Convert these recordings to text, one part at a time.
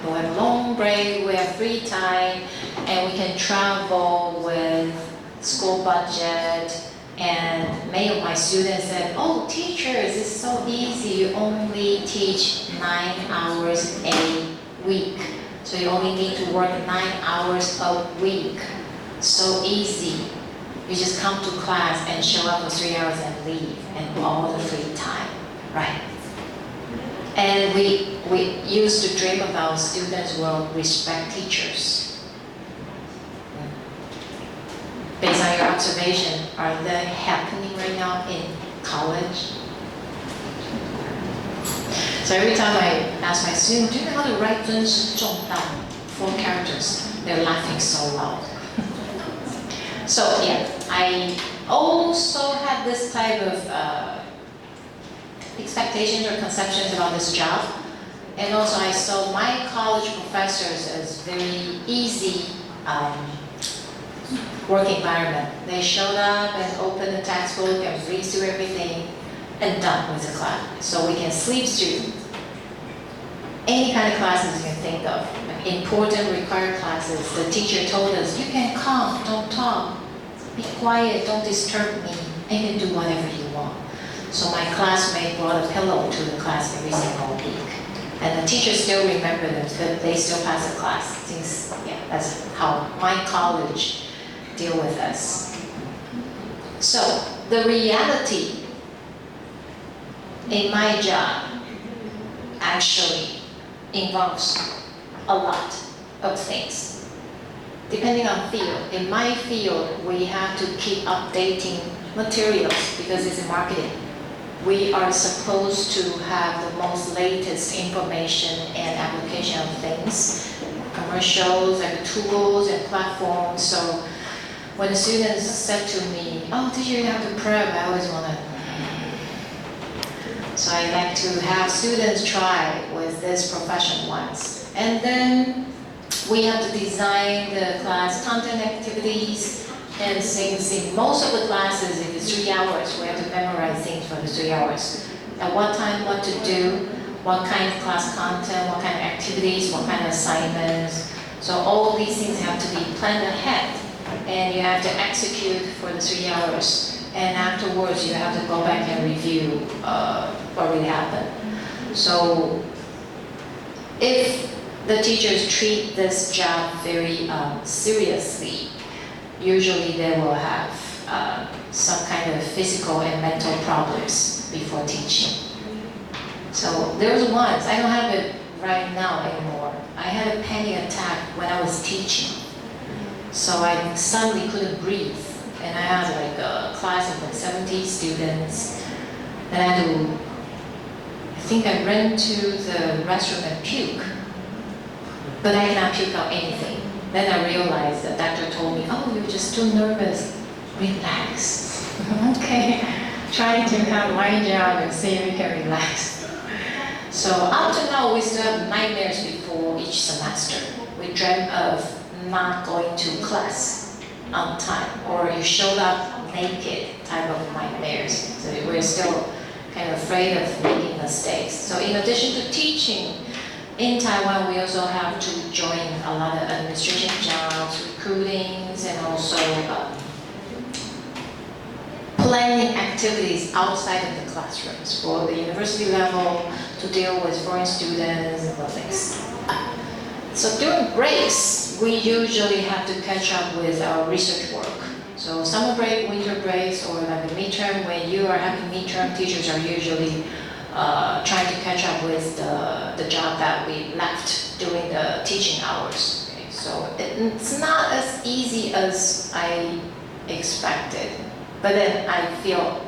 We have long break, we have free time, and we can travel with school budget. And many of my students said, oh, teachers, it's so easy. You only teach 9 hours a week. So you only need to work 9 hours a week. So easy. You just come to class and show up for 3 hours and leave, and all the free time, right? And we used to dream about students will respect teachers. Based on your observation, are they happening right now in college? So every time I ask my students, do you know how to write 尊师重道, 4 characters? They're laughing so loud. So yeah, I also had this type of expectations or conceptions about this job. And also I saw my college professors as very easy work environment. They showed up and opened the textbook and read through everything and done with the class. So we can sleep through any kind of classes you can think of. Important required classes, the teacher told us, you can come, don't talk, be quiet, don't disturb me, and you can do whatever you want. So my classmate brought a pillow to the class every single week. And the teacher still remembered them, but they still pass the class. Since, yeah, that's how my college deal with us. So the reality in my job actually involves a lot of things. Depending on field, in my field, we have to keep updating materials because it's in marketing. We are supposed to have the most latest information and application of things, commercials and tools and platforms. So when the students said to me, oh, teacher, you have to prep, I always want to. So I like to have students try with this profession once. And then we have to design the class content activities and things. In most of the classes, if it's 3 hours, we have to memorize things for the 3 hours. At what time, what to do, what kind of class content, what kind of activities, what kind of assignments. So all of these things have to be planned ahead. And you have to execute for the 3 hours. And afterwards, you have to go back and review what really happened. So if the teachers treat this job very seriously, usually they will have some kind of physical and mental problems before teaching. So there was once, I don't have it right now anymore, I had a panic attack when I was teaching. So I suddenly couldn't breathe. And I had like a class of like 70 students. And I had to, I think I ran to the restroom and puke. But I cannot puke out anything. Then I realized the doctor told me, oh, you're just too nervous. Relax. Okay. Trying to have my job and see if you can relax. So up to now, we still have nightmares before each semester. We dream of not going to class on time, or you showed up naked type of nightmares. So we're still kind of afraid of making mistakes. So in addition to teaching, in Taiwan, we also have to join a lot of administration jobs, recruitings, and also planning activities outside of the classrooms for the university level to deal with foreign students and other things. So during breaks, we usually have to catch up with our research work. So summer break, winter breaks, or like a midterm, when you are having midterm, teachers are usually trying to catch up with the job that we left during the teaching hours. Okay, so it's not as easy as I expected, but then I feel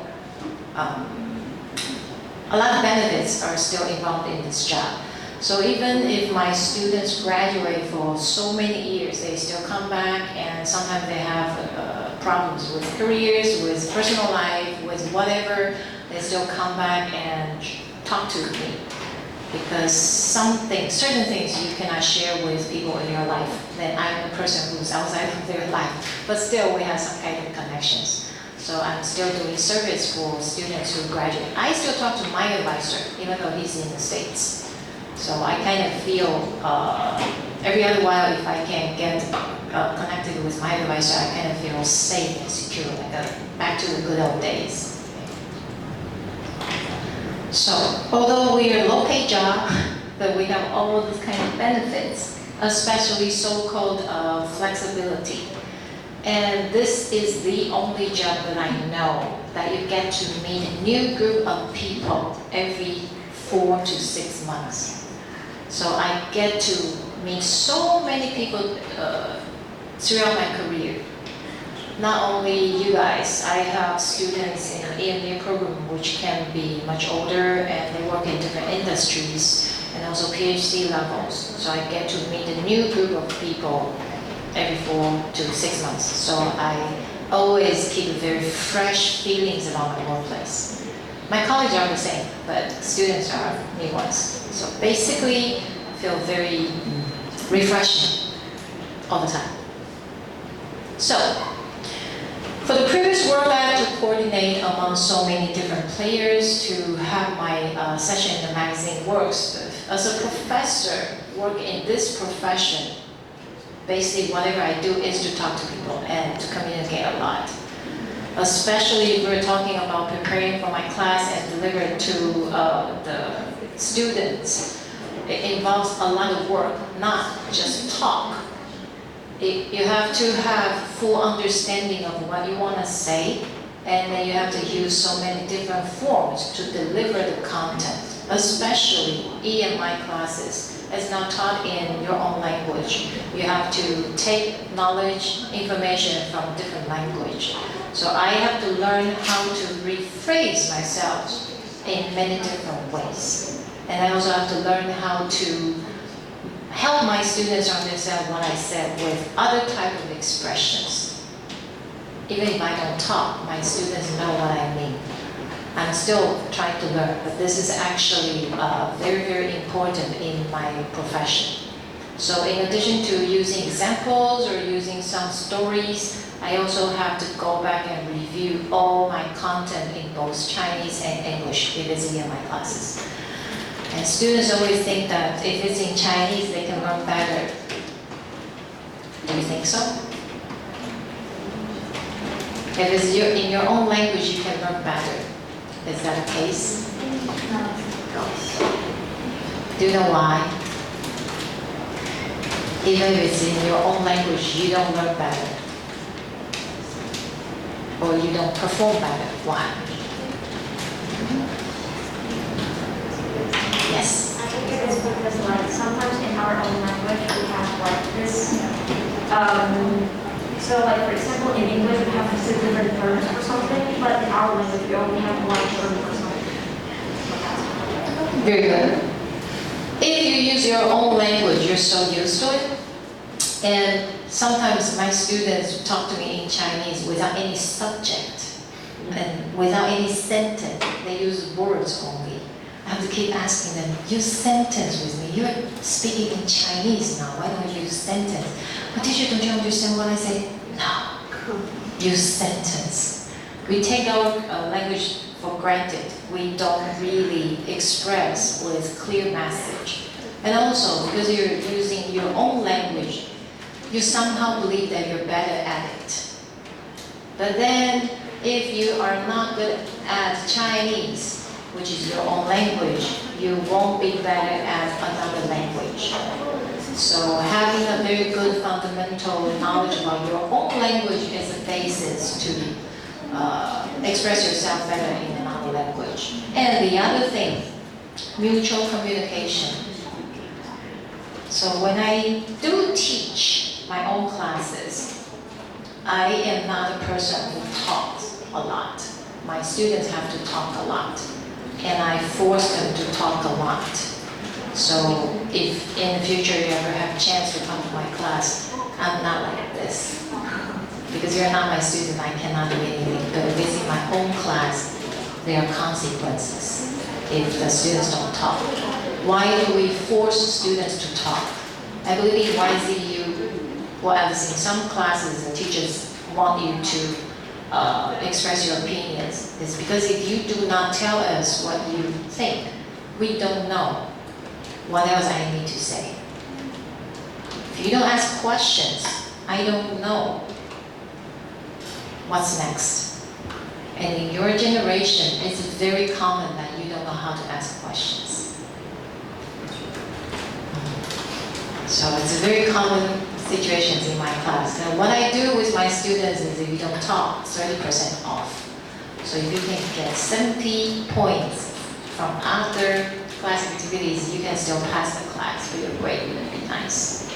a lot of benefits are still involved in this job. So even if my students graduate for so many years, they still come back, and sometimes they have problems with careers, with personal life, with whatever, they still come back and talk to me. Because certain things you cannot share with people in your life, then I'm the person who's outside of their life. But still, we have some kind of connections. So I'm still doing service for students who graduate. I still talk to my advisor, even though he's in the States. So I kind of feel every other while if I can get connected with my advisor, I kind of feel safe and secure, like back to the good old days. So although we are a low-paid job, but we have all these kind of benefits, especially so-called flexibility. And this is the only job that I know that you get to meet a new group of people every 4 to 6 months. So I get to meet so many people throughout my career. Not only you guys, I have students in the EMBA program which can be much older and they work in different industries and also PhD levels. So I get to meet a new group of people every 4 to 6 months. So I always keep very fresh feelings about my workplace. My colleagues are the same, but students are new ones. So basically, I feel very refreshing all the time. So, for the previous work, I had to coordinate among so many different players to have my session in the magazine works. As a professor, work in this profession, basically whatever I do is to talk to people and to communicate a lot. Especially if we're talking about preparing for my class and deliver it to the students. It involves a lot of work, not just talk. You have to have full understanding of what you want to say, and then you have to use so many different forms to deliver the content. Especially EMI classes, it's not taught in your own language. You have to take knowledge, information from different language. So I have to learn how to rephrase myself in many different ways. And I also have to learn how to help my students understand what I said with other type of expressions. Even if I don't talk, my students know what I mean. I'm still trying to learn, but this is actually very, very important in my profession. So in addition to using examples or using some stories, I also have to go back and review all my content in both Chinese and English if it's in my classes. And students always think that if it's in Chinese, they can learn better. Do you think so? If it's in your own language, you can learn better. Is that the case? No. Do you know why? Even if it's in your own language, you don't learn better. Or you don't perform better. Why? Yes? I think it is because like sometimes in our own language we have like this, so like for example in English we have these different terms for something, but in our language we only have one term for something. Very good. If you use your own language, you're so used to it. And sometimes my students talk to me in Chinese without any subject and without any sentence. They use words only. I have to keep asking them, use sentence with me. You're speaking in Chinese now. Why don't you use sentence? But teacher, don't you understand what I say? No. Use sentence. We take our language for granted. We don't really express with clear message. And also, because you're using your own language, you somehow believe that you're better at it. But then, if you are not good at Chinese, which is your own language, you won't be better at another language. So having a very good fundamental knowledge about your own language is a basis to express yourself better in another language. And the other thing, mutual communication. So when I do teach my own classes, I am not a person who talks a lot. My students have to talk a lot. And I force them to talk a lot. So if in the future you ever have a chance to come to my class, I'm not like this. Because you're not my student, I cannot do anything. But if it's in my own class, there are consequences if the students don't talk. Why do we force students to talk? I believe in YZU, well, at least in some classes, the teachers want you to express your opinions. It's because if you do not tell us what you think, we don't know. What else I need to say? If you don't ask questions, I don't know what's next. And in your generation, it's very common that you don't know how to ask questions. So it's a very common situations in my class. And what I do with my students is if you don't talk, 30% off. So if you can get 70 points from after class activities, you can still pass the class for your grade, would be nice.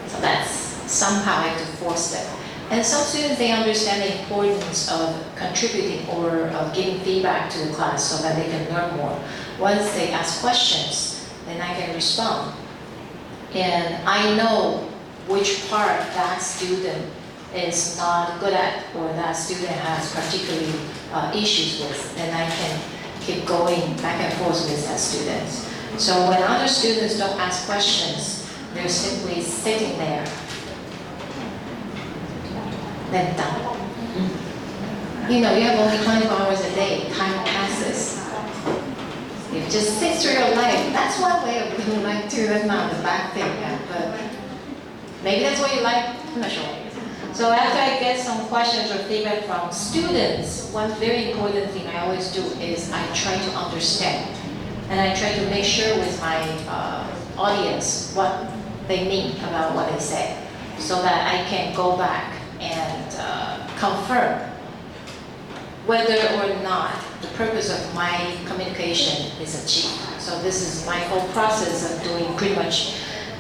So that's somehow I have to force them. And some students, they understand the importance of contributing or of giving feedback to the class so that they can learn more. Once they ask questions, then I can respond. And I know which part that student is not good at or that student has particularly issues with, then I can keep going back and forth with that student. So when other students don't ask questions, they're simply sitting there. Then done. You know, you have only 24 hours a day, time passes. You just sit through your life. That's one way of living life too. That's not a bad thing, yeah, but maybe that's what you like. I'm not sure. So after I get some questions or feedback from students, one very important thing I always do is I try to understand, and I try to make sure with my audience what they mean about what they say, so that I can go back and confirm whether or not the purpose of my communication is achieved. So this is my whole process of doing pretty much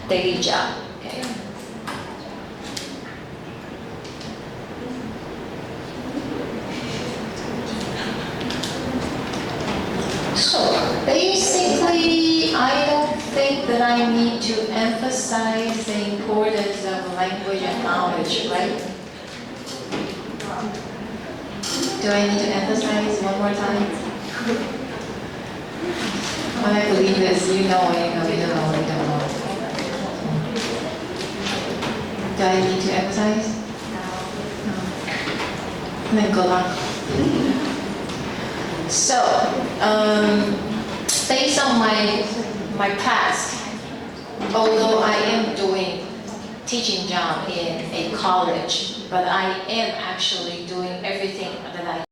daily job. Okay. So basically, I don't think that I need to emphasize the importance of language and knowledge, right? Do I need to emphasize one more time? What I believe is you know, you don't know, you don't know. Do I need to emphasize? No. Then go on. So, based on my past, although I am doing teaching job in a college, but I am actually doing everything that I